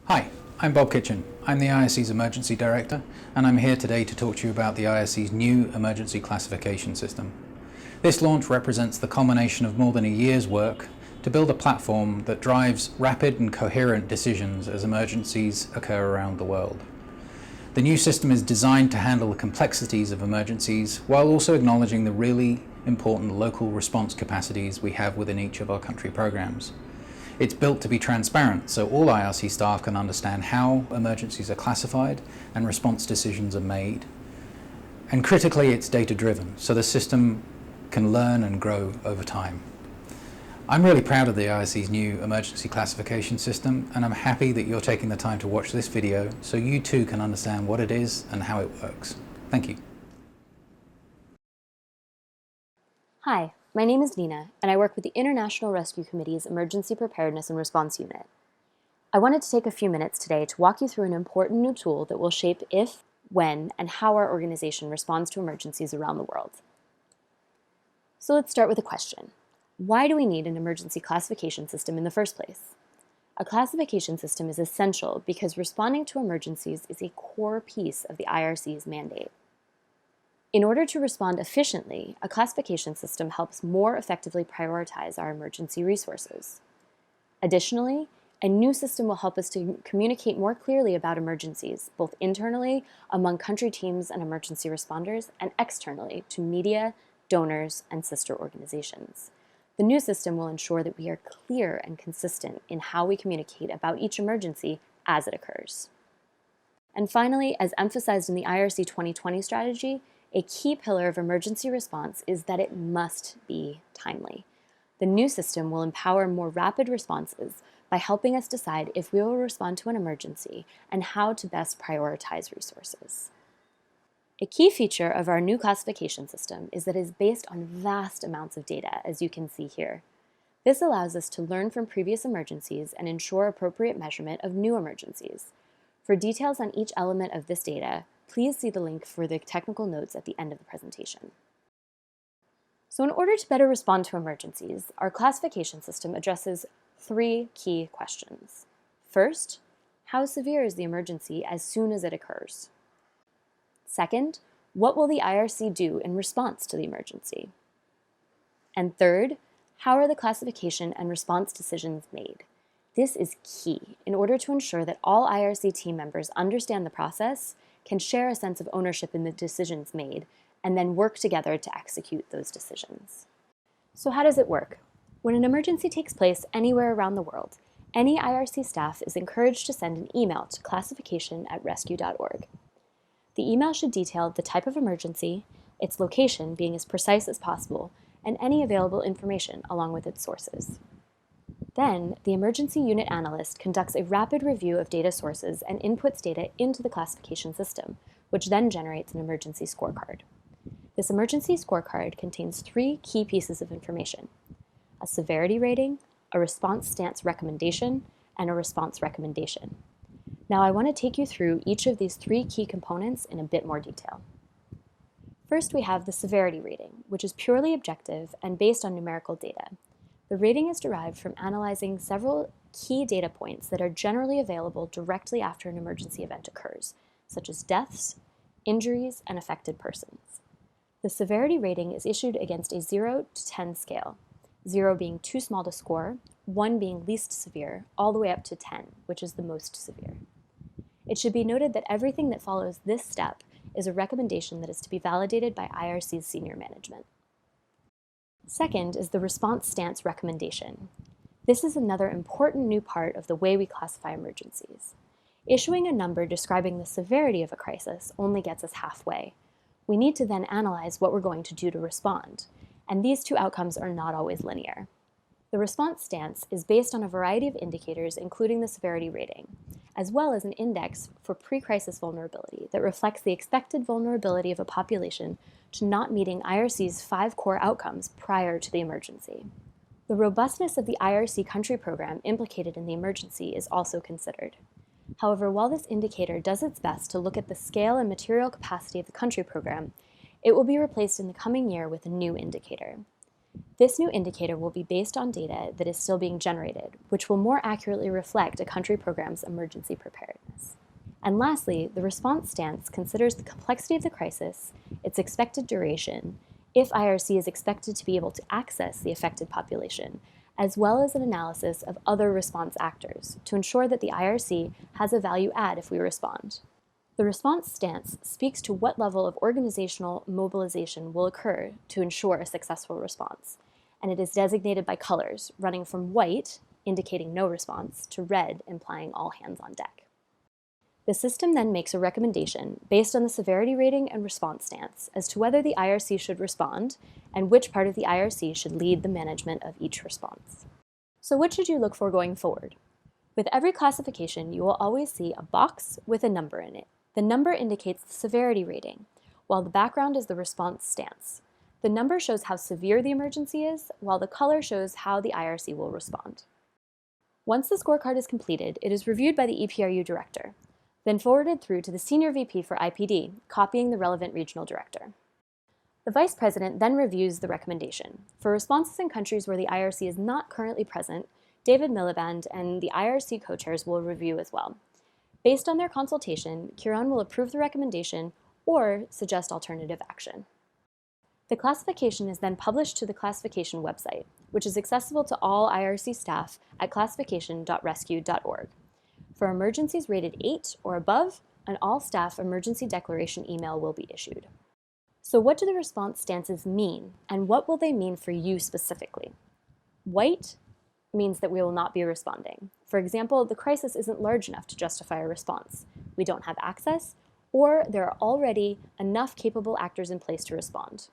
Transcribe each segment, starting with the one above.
Hi, I'm Bob Kitchen. I'm the IRC's Emergency Director, and I'm here today to talk to you about the IRC's new emergency classification system. This launch represents the culmination of more than a year's work to build a platform that drives rapid and coherent decisions as emergencies occur around the world. The new system is designed to handle the complexities of emergencies while also acknowledging the really important local response capacities we have within each of our country programs. It's built to be transparent, so all IRC staff can understand how emergencies are classified and response decisions are made. And critically, it's data-driven, so the system can learn and grow over time. I'm really proud of the IRC's new emergency classification system, and I'm happy that you're taking the time to watch this video so you too can understand what it is and how it works. Thank you. Hi, my name is Nina, and I work with the International Rescue Committee's Emergency Preparedness and Response Unit. I wanted to take a few minutes today to walk you through an important new tool that will shape if, when, and how our organization responds to emergencies around the world. So let's start with a question. Why do we need an emergency classification system in the first place? A classification system is essential because responding to emergencies is a core piece of the IRC's mandate. In order to respond efficiently, a classification system helps more effectively prioritize our emergency resources. Additionally, a new system will help us to communicate more clearly about emergencies, both internally among country teams and emergency responders, and externally to media, donors, and sister organizations. The new system will ensure that we are clear and consistent in how we communicate about each emergency as it occurs. And finally, as emphasized in the IRC 2020 strategy, a key pillar of emergency response is that it must be timely. The new system will empower more rapid responses by helping us decide if we will respond to an emergency and how to best prioritize resources. A key feature of our new classification system is that it is based on vast amounts of data, as you can see here. This allows us to learn from previous emergencies and ensure appropriate measurement of new emergencies. For details on each element of this data, please see the link for the technical notes at the end of the presentation. So in order to better respond to emergencies, our classification system addresses three key questions. First, how severe is the emergency as soon as it occurs? Second, what will the IRC do in response to the emergency? And third, how are the classification and response decisions made? This is key in order to ensure that all IRC team members understand the process, can share a sense of ownership in the decisions made, and then work together to execute those decisions. So how does it work? When an emergency takes place anywhere around the world, any IRC staff is encouraged to send an email to classification@rescue.org. The email should detail the type of emergency, its location being as precise as possible, and any available information along with its sources. Then, the emergency unit analyst conducts a rapid review of data sources and inputs data into the classification system, which then generates an emergency scorecard. This emergency scorecard contains three key pieces of information: a severity rating, a response stance recommendation, and a response recommendation. Now I want to take you through each of these three key components in a bit more detail. First, we have the severity rating, which is purely objective and based on numerical data. The rating is derived from analyzing several key data points that are generally available directly after an emergency event occurs, such as deaths, injuries, and affected persons. The severity rating is issued against a 0 to 10 scale, 0 being too small to score, 1 being least severe, all the way up to 10, which is the most severe. It should be noted that everything that follows this step is a recommendation that is to be validated by IRC's senior management. Second is the response stance recommendation. This is another important new part of the way we classify emergencies. Issuing a number describing the severity of a crisis only gets us halfway. We need to then analyze what we're going to do to respond, and these two outcomes are not always linear. The response stance is based on a variety of indicators, including the severity rating, as well as an index for pre-crisis vulnerability that reflects the expected vulnerability of a population to not meeting IRC's 5 core outcomes prior to the emergency. The robustness of the IRC country program implicated in the emergency is also considered. However, while this indicator does its best to look at the scale and material capacity of the country program, it will be replaced in the coming year with a new indicator. This new indicator will be based on data that is still being generated, which will more accurately reflect a country program's emergency preparedness. And lastly, the response stance considers the complexity of the crisis, its expected duration, if IRC is expected to be able to access the affected population, as well as an analysis of other response actors to ensure that the IRC has a value add if we respond. The response stance speaks to what level of organizational mobilization will occur to ensure a successful response, and it is designated by colors, running from white, indicating no response, to red, implying all hands on deck. The system then makes a recommendation based on the severity rating and response stance as to whether the IRC should respond and which part of the IRC should lead the management of each response. So what should you look for going forward? With every classification, you will always see a box with a number in it. The number indicates the severity rating, while the background is the response stance. The number shows how severe the emergency is, while the color shows how the IRC will respond. Once the scorecard is completed, it is reviewed by the EPRU director, then forwarded through to the Senior VP for IPD, copying the relevant regional director. The Vice President then reviews the recommendation. For responses in countries where the IRC is not currently present, David Miliband and the IRC co-chairs will review as well. Based on their consultation, Kiran will approve the recommendation or suggest alternative action. The classification is then published to the classification website, which is accessible to all IRC staff at classification.rescue.org. For emergencies rated 8 or above, an all-staff emergency declaration email will be issued. So what do the response stances mean, and what will they mean for you specifically? White means that we will not be responding. For example, the crisis isn't large enough to justify a response. We don't have access, or there are already enough capable actors in place to respond.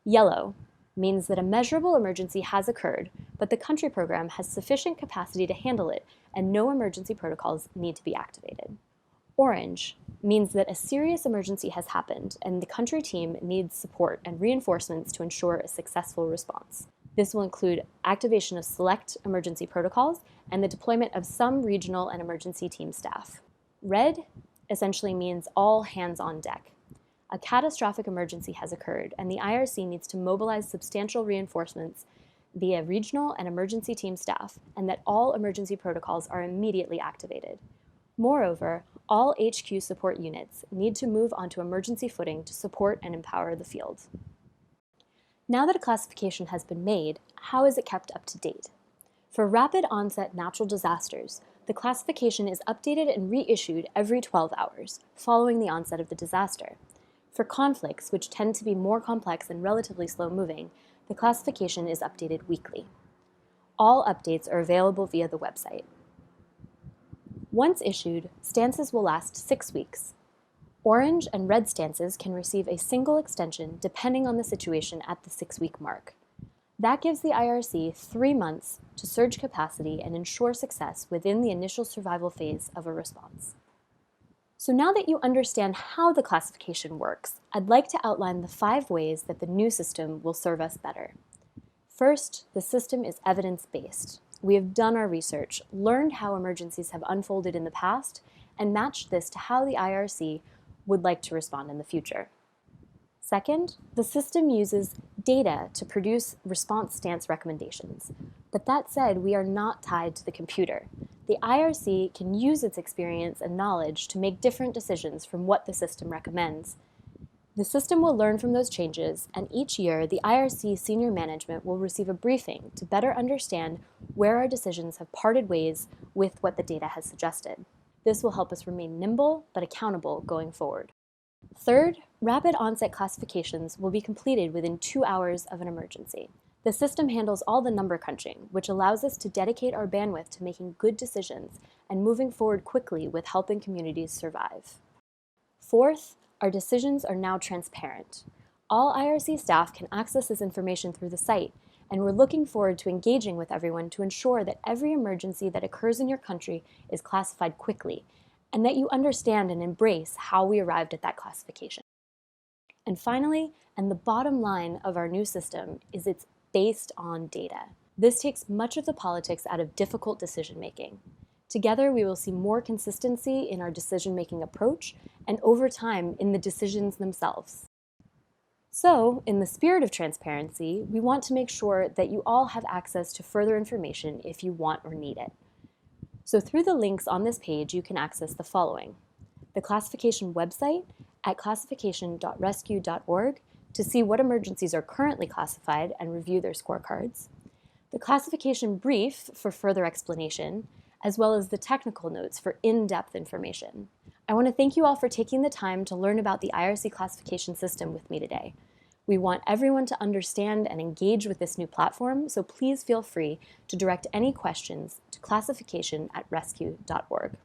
Yellow means that a measurable emergency has occurred, but the country program has sufficient capacity to handle it and no emergency protocols need to be activated. Orange means that a serious emergency has happened and the country team needs support and reinforcements to ensure a successful response. This will include activation of select emergency protocols and the deployment of some regional and emergency team staff. Red essentially means all hands on deck. A catastrophic emergency has occurred, and the IRC needs to mobilize substantial reinforcements via regional and emergency team staff, and that all emergency protocols are immediately activated. Moreover, all HQ support units need to move onto emergency footing to support and empower the field. Now that a classification has been made, how is it kept up to date? For rapid onset natural disasters, the classification is updated and reissued every 12 hours, following the onset of the disaster. For conflicts, which tend to be more complex and relatively slow-moving, the classification is updated weekly. All updates are available via the website. Once issued, stances will last 6 weeks. Orange and red stances can receive a single extension depending on the situation at the 6-week mark. That gives the IRC 3 months to surge capacity and ensure success within the initial survival phase of a response. So now that you understand how the classification works, I'd like to outline the 5 ways that the new system will serve us better. First, the system is evidence-based. We have done our research, learned how emergencies have unfolded in the past, and matched this to how the IRC would like to respond in the future. Second, the system uses data to produce response stance recommendations. But that said, we are not tied to the computer. The IRC can use its experience and knowledge to make different decisions from what the system recommends. The system will learn from those changes, and each year the IRC senior management will receive a briefing to better understand where our decisions have parted ways with what the data has suggested. This will help us remain nimble but accountable going forward. Third, rapid onset classifications will be completed within 2 hours of an emergency. The system handles all the number crunching, which allows us to dedicate our bandwidth to making good decisions and moving forward quickly with helping communities survive. Fourth, our decisions are now transparent. All IRC staff can access this information through the site, and we're looking forward to engaging with everyone to ensure that every emergency that occurs in your country is classified quickly, and that you understand and embrace how we arrived at that classification. And finally, and the bottom line of our new system is it's based on data. This takes much of the politics out of difficult decision-making. Together, we will see more consistency in our decision-making approach and over time in the decisions themselves. So, in the spirit of transparency, we want to make sure that you all have access to further information if you want or need it. So through the links on this page, you can access the following: the classification website at classification.rescue.org to see what emergencies are currently classified and review their scorecards, the classification brief for further explanation, as well as the technical notes for in-depth information. I want to thank you all for taking the time to learn about the IRC classification system with me today. We want everyone to understand and engage with this new platform, so please feel free to direct any questions to classification@rescue.org.